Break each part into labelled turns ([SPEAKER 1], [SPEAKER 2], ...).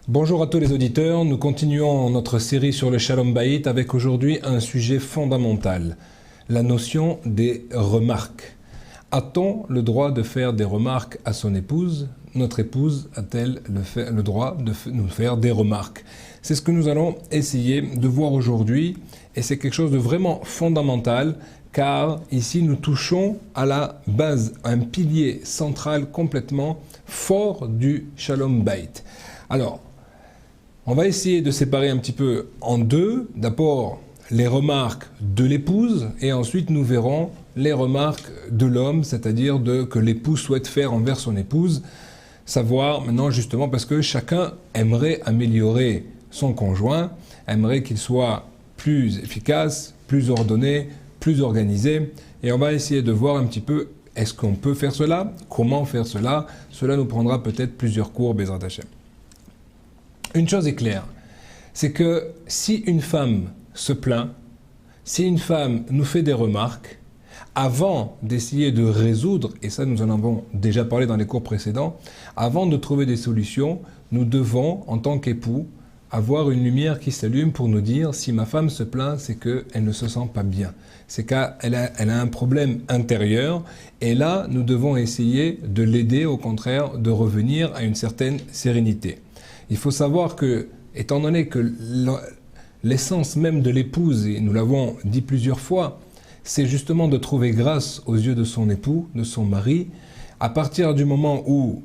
[SPEAKER 1] Bonjour à tous les auditeurs, nous continuons notre série sur le Shalom Bayit avec aujourd'hui un sujet fondamental, la notion des remarques. A-t-on le droit de faire des remarques à son épouse? Notre épouse a-t-elle le droit de nous faire des remarques? C'est ce que nous allons essayer de voir aujourd'hui et c'est quelque chose de vraiment fondamental car ici nous touchons à la base, un pilier central complètement fort du Shalom Bayit. Alors, on va essayer de séparer un petit peu en deux. D'abord, les remarques de l'épouse et ensuite nous verrons les remarques de l'homme, c'est-à-dire que l'époux souhaite faire envers son épouse. Savoir maintenant justement parce que chacun aimerait améliorer son conjoint, aimerait qu'il soit plus efficace, plus ordonné, plus organisé. Et on va essayer de voir un petit peu est-ce qu'on peut faire cela, comment faire cela. Cela nous prendra peut-être plusieurs cours, Bezrat Hashem. Une chose est claire, c'est que si une femme se plaint, si une femme nous fait des remarques, avant d'essayer de résoudre, et ça nous en avons déjà parlé dans les cours précédents, avant de trouver des solutions, nous devons, en tant qu'époux, avoir une lumière qui s'allume pour nous dire si ma femme se plaint, c'est qu'elle ne se sent pas bien, c'est qu'elle a un problème intérieur, et là, nous devons essayer de l'aider, au contraire, de revenir à une certaine sérénité. Il faut savoir que, étant donné que l'essence même de l'épouse, et nous l'avons dit plusieurs fois, c'est justement de trouver grâce aux yeux de son époux, de son mari, à partir du moment où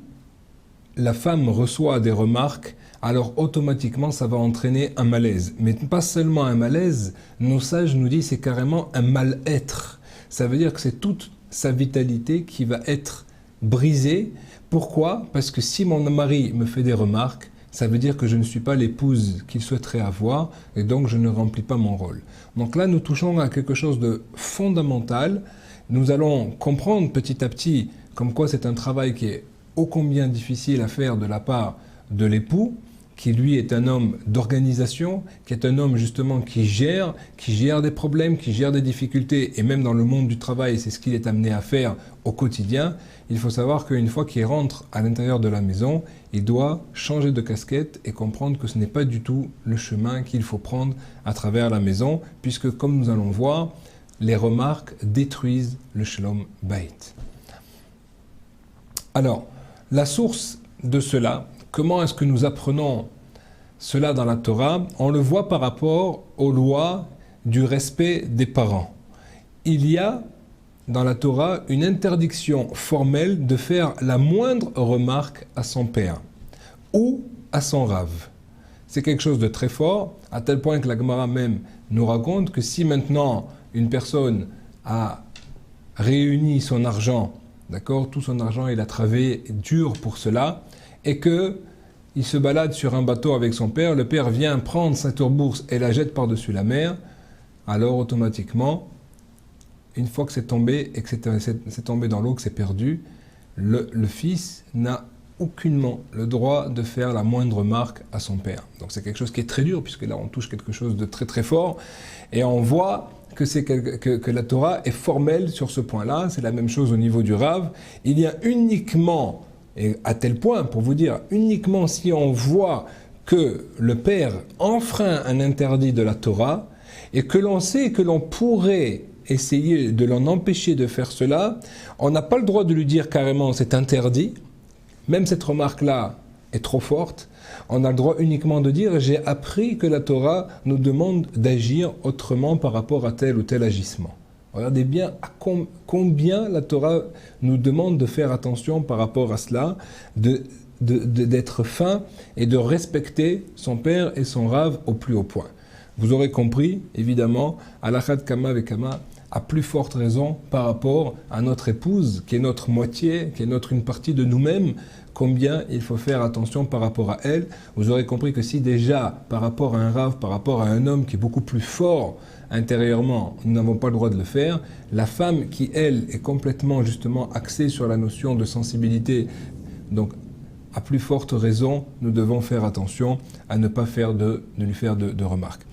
[SPEAKER 1] la femme reçoit des remarques, alors automatiquement ça va entraîner un malaise. Mais pas seulement un malaise, nos sages nous disent c'est carrément un mal-être. Ça veut dire que c'est toute sa vitalité qui va être brisée. Pourquoi? Parce que si mon mari me fait des remarques, ça veut dire que je ne suis pas l'épouse qu'il souhaiterait avoir et donc je ne remplis pas mon rôle. Donc là, nous touchons à quelque chose de fondamental. Nous allons comprendre petit à petit comme quoi c'est un travail qui est ô combien difficile à faire de la part de l'époux, qui lui est un homme d'organisation, qui est un homme justement qui gère des problèmes, qui gère des difficultés, et même dans le monde du travail, c'est ce qu'il est amené à faire au quotidien. Il faut savoir qu'une fois qu'il rentre à l'intérieur de la maison, il doit changer de casquette et comprendre que ce n'est pas du tout le chemin qu'il faut prendre à travers la maison, puisque comme nous allons voir, les remarques détruisent le Shalom Bayit. Alors, la source de cela, comment est-ce que nous apprenons cela dans la Torah? On le voit par rapport aux lois du respect des parents. Il y a dans la Torah une interdiction formelle de faire la moindre remarque à son père ou à son rave. C'est quelque chose de très fort, à tel point que la Gemara même nous raconte que si maintenant une personne a réuni son argent, d'accord, tout son argent, il a travaillé dur pour cela, et que il se balade sur un bateau avec son père, le père vient prendre cette bourse et la jette par-dessus la mer, alors automatiquement, une fois que c'est tombé et que c'est tombé dans l'eau, que c'est perdu, le fils n'a aucunement le droit de faire la moindre remarque à son père. Donc c'est quelque chose qui est très dur, puisque là on touche quelque chose de très très fort, et on voit que la Torah est formelle sur ce point-là. C'est la même chose au niveau du Rav. Il y a uniquement, et à tel point, pour vous dire, uniquement si on voit que le père enfreint un interdit de la Torah, et que l'on sait que l'on pourrait essayer de l'en empêcher de faire cela, on n'a pas le droit de lui dire carrément c'est interdit, même cette remarque-là est trop forte, on a le droit uniquement de dire j'ai appris que la Torah nous demande d'agir autrement par rapport à tel ou tel agissement. Regardez bien à combien la Torah nous demande de faire attention par rapport à cela, d'être fin et de respecter son père et son rave au plus haut point. Vous aurez compris, évidemment, Alachat Kama Vekama, à plus forte raison par rapport à notre épouse, qui est notre moitié, qui est une partie de nous-mêmes, combien il faut faire attention par rapport à elle. Vous aurez compris que si déjà, par rapport à un rave, par rapport à un homme qui est beaucoup plus fort intérieurement, nous n'avons pas le droit de le faire, la femme qui, elle, est complètement justement axée sur la notion de sensibilité, donc à plus forte raison, nous devons faire attention à ne pas lui faire de remarques.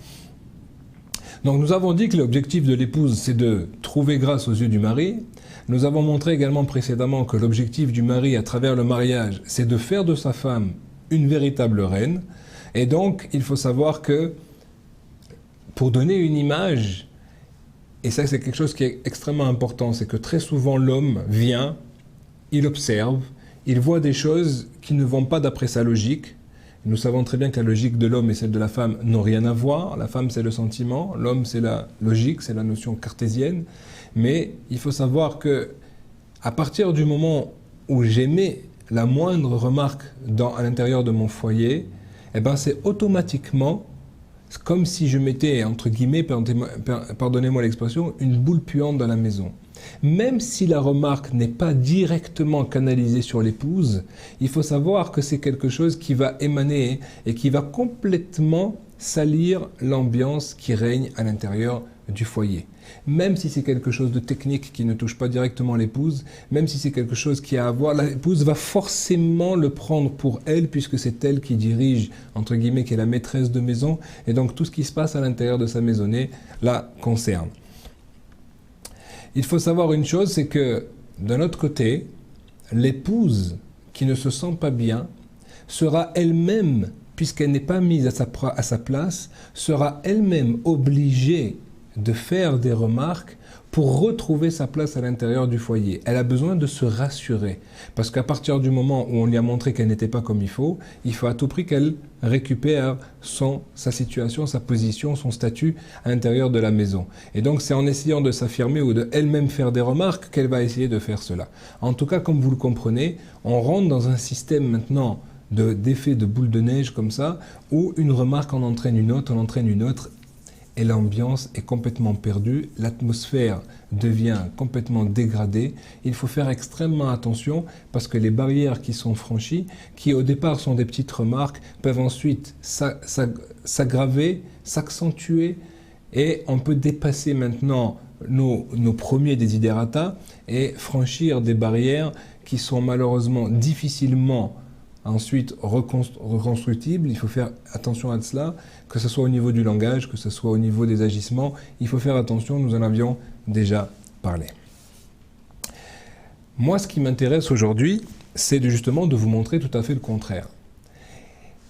[SPEAKER 1] Donc nous avons dit que l'objectif de l'épouse, c'est de trouver grâce aux yeux du mari. Nous avons montré également précédemment que l'objectif du mari à travers le mariage, c'est de faire de sa femme une véritable reine. Et donc, il faut savoir que pour donner une image, et ça c'est quelque chose qui est extrêmement important, c'est que très souvent l'homme vient, il observe, il voit des choses qui ne vont pas d'après sa logique. Nous savons très bien que la logique de l'homme et celle de la femme n'ont rien à voir. La femme, c'est le sentiment, l'homme, c'est la logique, c'est la notion cartésienne. Mais il faut savoir que à partir du moment où j'émets la moindre remarque à l'intérieur de mon foyer, eh ben c'est automatiquement comme si je mettais, entre guillemets, pardonnez-moi l'expression, une boule puante dans la maison. Même si la remarque n'est pas directement canalisée sur l'épouse, il faut savoir que c'est quelque chose qui va émaner et qui va complètement salir l'ambiance qui règne à l'intérieur du foyer. Même si c'est quelque chose de technique qui ne touche pas directement l'épouse, même si c'est quelque chose qui a à voir, l'épouse va forcément le prendre pour elle, puisque c'est elle qui dirige, entre guillemets, qui est la maîtresse de maison, et donc tout ce qui se passe à l'intérieur de sa maisonnée la concerne. Il faut savoir une chose, c'est que d'un autre côté, l'épouse qui ne se sent pas bien sera elle-même, puisqu'elle n'est pas mise à sa place, sera elle-même obligée de faire des remarques pour retrouver sa place à l'intérieur du foyer. Elle a besoin de se rassurer, parce qu'à partir du moment où on lui a montré qu'elle n'était pas comme il faut à tout prix qu'elle récupère sa situation, sa position, son statut à l'intérieur de la maison. Et donc c'est en essayant de s'affirmer ou de elle-même faire des remarques qu'elle va essayer de faire cela. En tout cas, comme vous le comprenez, on rentre dans un système maintenant d'effet de boule de neige comme ça, où une remarque en entraîne une autre, et l'ambiance est complètement perdue, l'atmosphère devient complètement dégradée. Il faut faire extrêmement attention parce que les barrières qui sont franchies, qui au départ sont des petites remarques, peuvent ensuite s'aggraver, s'accentuer, et on peut dépasser maintenant nos premiers desiderata et franchir des barrières qui sont malheureusement difficilement ensuite reconstructible. Il faut faire attention à cela, que ce soit au niveau du langage, que ce soit au niveau des agissements. Il faut faire attention, nous en avions déjà parlé. Moi, ce qui m'intéresse aujourd'hui, c'est justement de vous montrer tout à fait le contraire.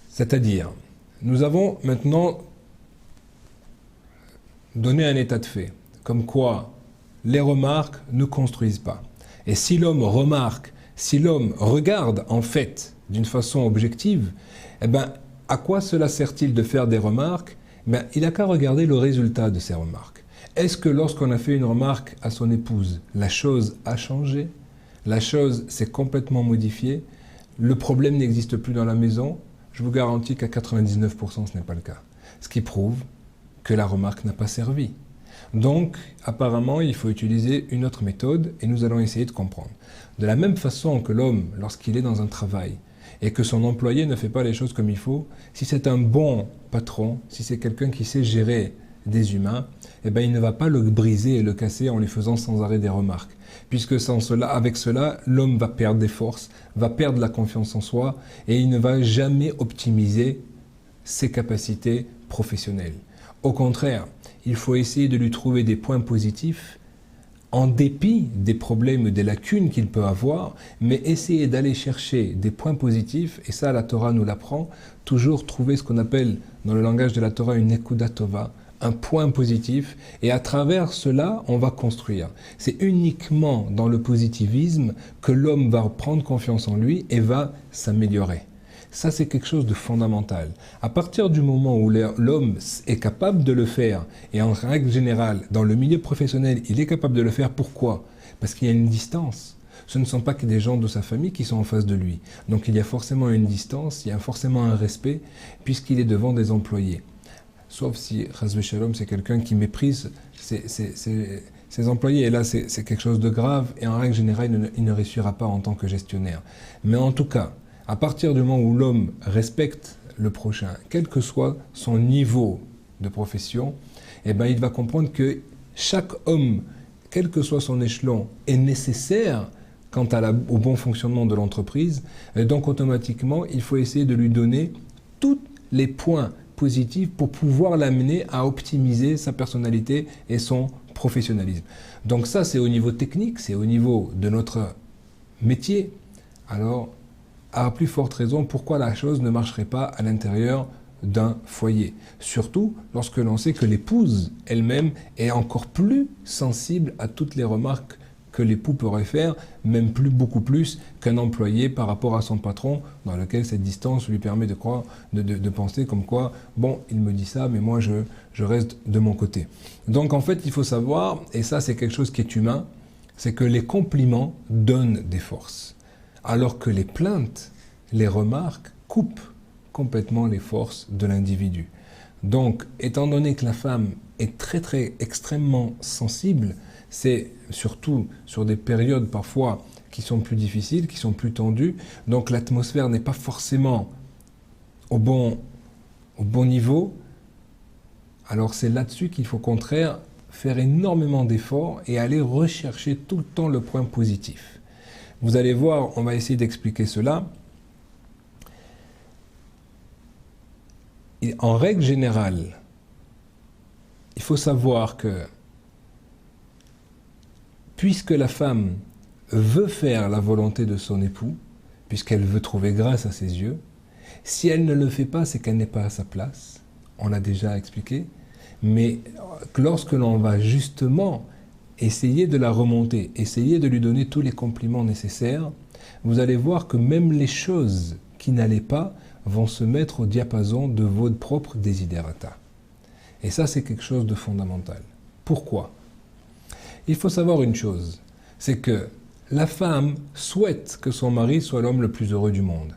[SPEAKER 1] C'est-à-dire, nous avons maintenant donné un état de fait, comme quoi les remarques ne construisent pas. Et si l'homme remarque, si l'homme regarde en fait d'une façon objective, eh ben, à quoi cela sert-il de faire des remarques? Il n'a qu'à regarder le résultat de ces remarques. Est-ce que lorsqu'on a fait une remarque à son épouse, la chose a changé? La chose s'est complètement modifiée? Le problème n'existe plus dans la maison? Je vous garantis qu'à 99% ce n'est pas le cas. Ce qui prouve que la remarque n'a pas servi. Donc, apparemment, il faut utiliser une autre méthode et nous allons essayer de comprendre. De la même façon que l'homme, lorsqu'il est dans un travail, et que son employé ne fait pas les choses comme il faut, si c'est un bon patron, si c'est quelqu'un qui sait gérer des humains, eh ben, il ne va pas le briser et le casser en lui faisant sans arrêt des remarques. Puisque avec cela, l'homme va perdre des forces, va perdre la confiance en soi, et il ne va jamais optimiser ses capacités professionnelles. Au contraire, il faut essayer de lui trouver des points positifs, en dépit des problèmes, des lacunes qu'il peut avoir, mais essayer d'aller chercher des points positifs, et ça la Torah nous l'apprend, toujours trouver ce qu'on appelle dans le langage de la Torah une nekuda tova, un point positif, et à travers cela, on va construire. C'est uniquement dans le positivisme que l'homme va prendre confiance en lui et va s'améliorer. Ça, c'est quelque chose de fondamental. À partir du moment où l'homme est capable de le faire, et en règle générale, dans le milieu professionnel, il est capable de le faire, pourquoi? Parce qu'il y a une distance. Ce ne sont pas que des gens de sa famille qui sont en face de lui. Donc il y a forcément une distance, il y a forcément un respect, puisqu'il est devant des employés. Sauf si, Chas v'Shalom, c'est quelqu'un qui méprise ses employés. Et là, c'est quelque chose de grave, et en règle générale, il ne réussira pas en tant que gestionnaire. Mais en tout cas, à partir du moment où l'homme respecte le prochain, quel que soit son niveau de profession, eh ben, il va comprendre que chaque homme, quel que soit son échelon, est nécessaire quant au bon fonctionnement de l'entreprise. Et donc automatiquement, il faut essayer de lui donner tous les points positifs pour pouvoir l'amener à optimiser sa personnalité et son professionnalisme. Donc ça, c'est au niveau technique, c'est au niveau de notre métier. Alors, à plus forte raison, pourquoi la chose ne marcherait pas à l'intérieur d'un foyer. Surtout lorsque l'on sait que l'épouse elle-même est encore plus sensible à toutes les remarques que l'époux pourrait faire, même beaucoup plus qu'un employé par rapport à son patron, dans lequel cette distance lui permet de penser comme quoi, bon, il me dit ça, mais moi je reste de mon côté. Donc en fait, il faut savoir, et ça c'est quelque chose qui est humain, c'est que les compliments donnent des forces, alors que les plaintes, les remarques coupent complètement les forces de l'individu. Donc, étant donné que la femme est extrêmement sensible, c'est surtout sur des périodes parfois qui sont plus difficiles, qui sont plus tendues, donc l'atmosphère n'est pas forcément au bon niveau. Alors c'est là-dessus qu'il faut au contraire faire énormément d'efforts et aller rechercher tout le temps le point positif. Vous allez voir, on va essayer d'expliquer cela. Et en règle générale, il faut savoir que puisque la femme veut faire la volonté de son époux, puisqu'elle veut trouver grâce à ses yeux, si elle ne le fait pas, c'est qu'elle n'est pas à sa place. On l'a déjà expliqué. Mais lorsque l'on va justement essayer de la remonter, essayer de lui donner tous les compliments nécessaires, vous allez voir que même les choses qui n'allaient pas vont se mettre au diapason de vos propres desiderata. Et ça, c'est quelque chose de fondamental. Pourquoi ? Il faut savoir une chose, c'est que la femme souhaite que son mari soit l'homme le plus heureux du monde.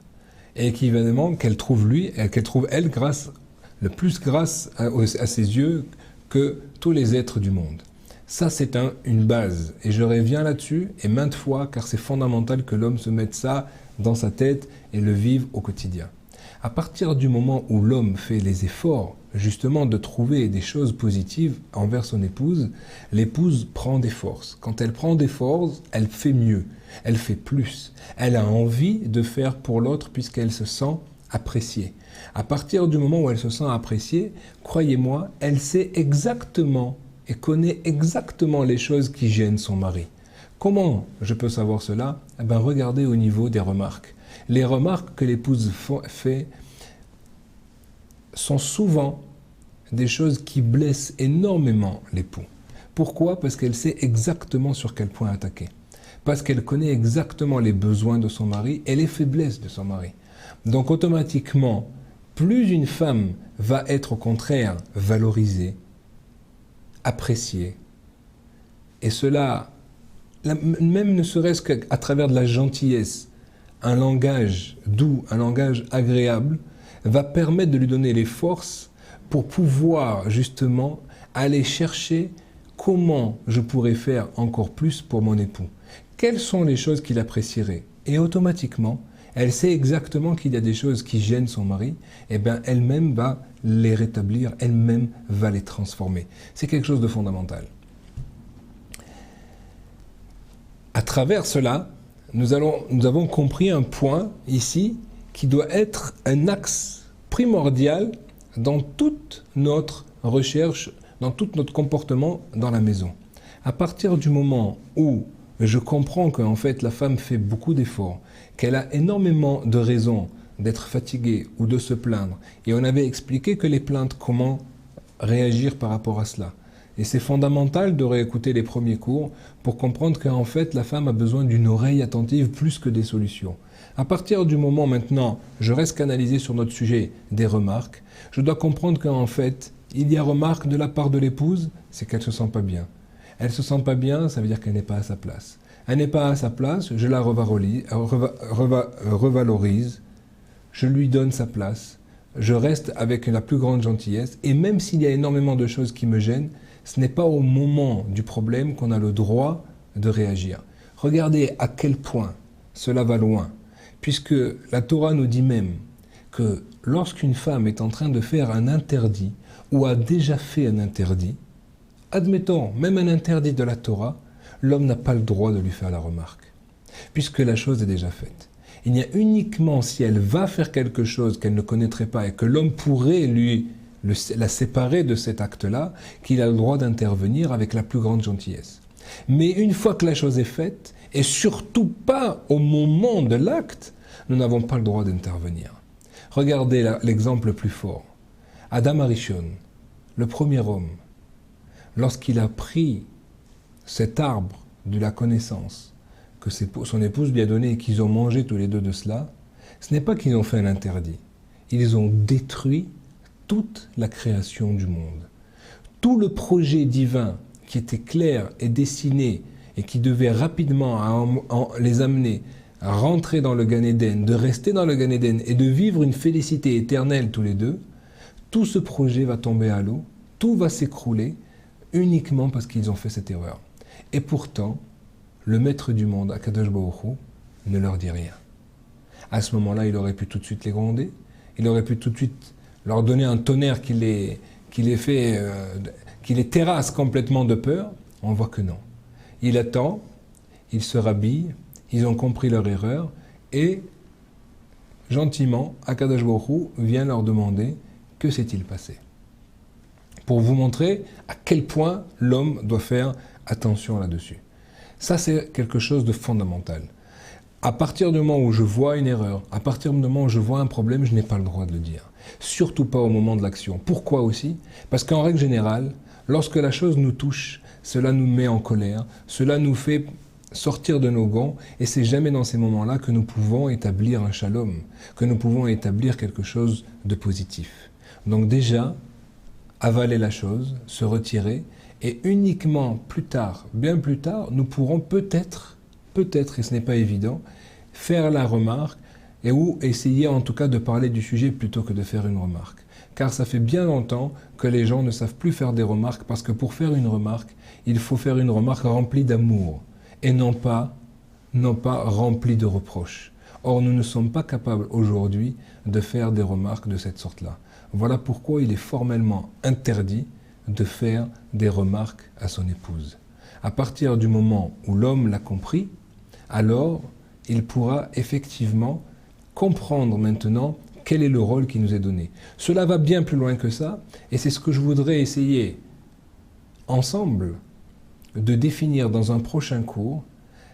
[SPEAKER 1] Et qu'évidemment, qu'elle trouve elle le plus grâce à ses yeux que tous les êtres du monde. Ça, c'est une base. Et je reviens là-dessus, et maintes fois, car c'est fondamental que l'homme se mette ça dans sa tête et le vive au quotidien. À partir du moment où l'homme fait les efforts, justement, de trouver des choses positives envers son épouse, l'épouse prend des forces. Quand elle prend des forces, elle fait mieux, elle fait plus. Elle a envie de faire pour l'autre puisqu'elle se sent appréciée. À partir du moment où elle se sent appréciée, croyez-moi, elle sait exactement et connaît exactement les choses qui gênent son mari. Comment je peux savoir cela ? Eh bien, regardez au niveau des remarques. Les remarques que l'épouse fait sont souvent des choses qui blessent énormément l'époux. Pourquoi ? Parce qu'elle sait exactement sur quel point attaquer. Parce qu'elle connaît exactement les besoins de son mari et les faiblesses de son mari. Donc automatiquement, plus une femme va être au contraire valorisée, appréciée, et cela, même ne serait-ce qu'à travers de la gentillesse, un langage doux, un langage agréable, va permettre de lui donner les forces pour pouvoir justement aller chercher comment je pourrais faire encore plus pour mon époux. Quelles sont les choses qu'il apprécierait ? Et automatiquement, elle sait exactement qu'il y a des choses qui gênent son mari, et bien elle-même va les rétablir, elle-même va les transformer. C'est quelque chose de fondamental. À travers cela, nous avons compris un point ici qui doit être un axe primordial dans toute notre recherche, dans tout notre comportement dans la maison. À partir du moment où je comprends qu'en fait la femme fait beaucoup d'efforts, qu'elle a énormément de raisons d'être fatiguée ou de se plaindre, et on avait expliqué que les plaintes, comment réagir par rapport à cela. Et c'est fondamental de réécouter les premiers cours pour comprendre qu'en fait la femme a besoin d'une oreille attentive plus que des solutions. À partir du moment maintenant, je reste canalisé sur notre sujet des remarques, je dois comprendre qu'en fait, il y a remarque de la part de l'épouse, c'est qu'elle ne se sent pas bien. Elle ne se sent pas bien, ça veut dire qu'elle n'est pas à sa place. Elle n'est pas à sa place, je la revalorise, je lui donne sa place, je reste avec la plus grande gentillesse, et même s'il y a énormément de choses qui me gênent, ce n'est pas au moment du problème qu'on a le droit de réagir. Regardez à quel point cela va loin, puisque la Torah nous dit même que lorsqu'une femme est en train de faire un interdit, ou a déjà fait un interdit, admettons, même un interdit de la Torah, l'homme n'a pas le droit de lui faire la remarque, puisque la chose est déjà faite. Il n'y a uniquement si elle va faire quelque chose qu'elle ne connaîtrait pas et que l'homme pourrait la séparer de cet acte-là, qu'il a le droit d'intervenir avec la plus grande gentillesse. Mais une fois que la chose est faite, et surtout pas au moment de l'acte, nous n'avons pas le droit d'intervenir. Regardez l'exemple le plus fort. Adam Arishon, le premier homme, lorsqu'il a pris cet arbre de la connaissance que son épouse lui a donné et qu'ils ont mangé tous les deux de cela, ce n'est pas qu'ils ont fait un interdit. Ils ont détruit toute la création du monde. Tout le projet divin qui était clair et dessiné et qui devait rapidement les amener à rentrer dans le Gan Eden, de rester dans le Gan Eden et de vivre une félicité éternelle tous les deux, tout ce projet va tomber à l'eau, tout va s'écrouler uniquement parce qu'ils ont fait cette erreur. Et pourtant, le maître du monde, Akadosh Baruch Hu, ne leur dit rien. À ce moment-là, il aurait pu tout de suite les gronder, il aurait pu tout de suite leur donner un tonnerre qui les terrasse complètement de peur. On voit que non. Il attend, il se rhabille, ils ont compris leur erreur et gentiment, Akadosh Baruch Hu vient leur demander que s'est-il passé. Pour vous montrer à quel point l'homme doit faire attention là-dessus. Ça, c'est quelque chose de fondamental. À partir du moment où je vois une erreur, à partir du moment où je vois un problème, je n'ai pas le droit de le dire. Surtout pas au moment de l'action. Pourquoi aussi? Parce qu'en règle générale, lorsque la chose nous touche, cela nous met en colère, cela nous fait sortir de nos gonds, et c'est jamais dans ces moments-là que nous pouvons établir un shalom, que nous pouvons établir quelque chose de positif. Donc déjà, avaler la chose, se retirer, et uniquement plus tard, bien plus tard, nous pourrons peut-être, et ce n'est pas évident, faire la remarque et ou essayer en tout cas de parler du sujet plutôt que de faire une remarque. Car ça fait bien longtemps que les gens ne savent plus faire des remarques parce que pour faire une remarque, il faut faire une remarque remplie d'amour et non pas remplie de reproches. Or, nous ne sommes pas capables aujourd'hui de faire des remarques de cette sorte-là. Voilà pourquoi il est formellement interdit de faire des remarques à son épouse. À partir du moment où l'homme l'a compris, alors il pourra effectivement comprendre maintenant quel est le rôle qui nous est donné. Cela va bien plus loin que ça, et c'est ce que je voudrais essayer ensemble de définir dans un prochain cours,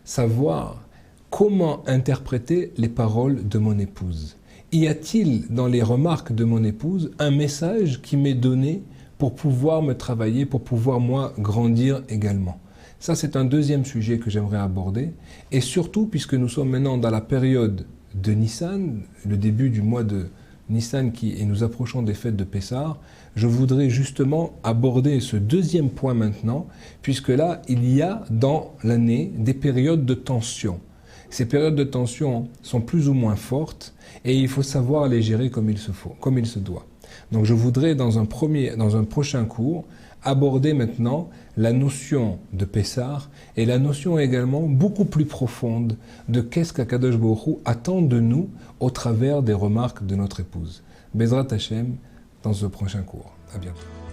[SPEAKER 1] savoir comment interpréter les paroles de mon épouse. Y a-t-il dans les remarques de mon épouse un message qui m'est donné pour pouvoir me travailler, pour pouvoir moi grandir également? Ça, c'est un deuxième sujet que j'aimerais aborder. Et surtout, puisque nous sommes maintenant dans la période de Nissan, le début du mois de Nissan et nous approchons des fêtes de Pessah, je voudrais justement aborder ce deuxième point maintenant, puisque là, il y a dans l'année des périodes de tension. Ces périodes de tension sont plus ou moins fortes et il faut savoir les gérer comme il se doit. Donc je voudrais dans un prochain cours aborder maintenant la notion de Pessah et la notion également beaucoup plus profonde de qu'est-ce qu'Akadosh Baruch Hu attend de nous au travers des remarques de notre épouse. Bezrat Hashem dans ce prochain cours. À bientôt.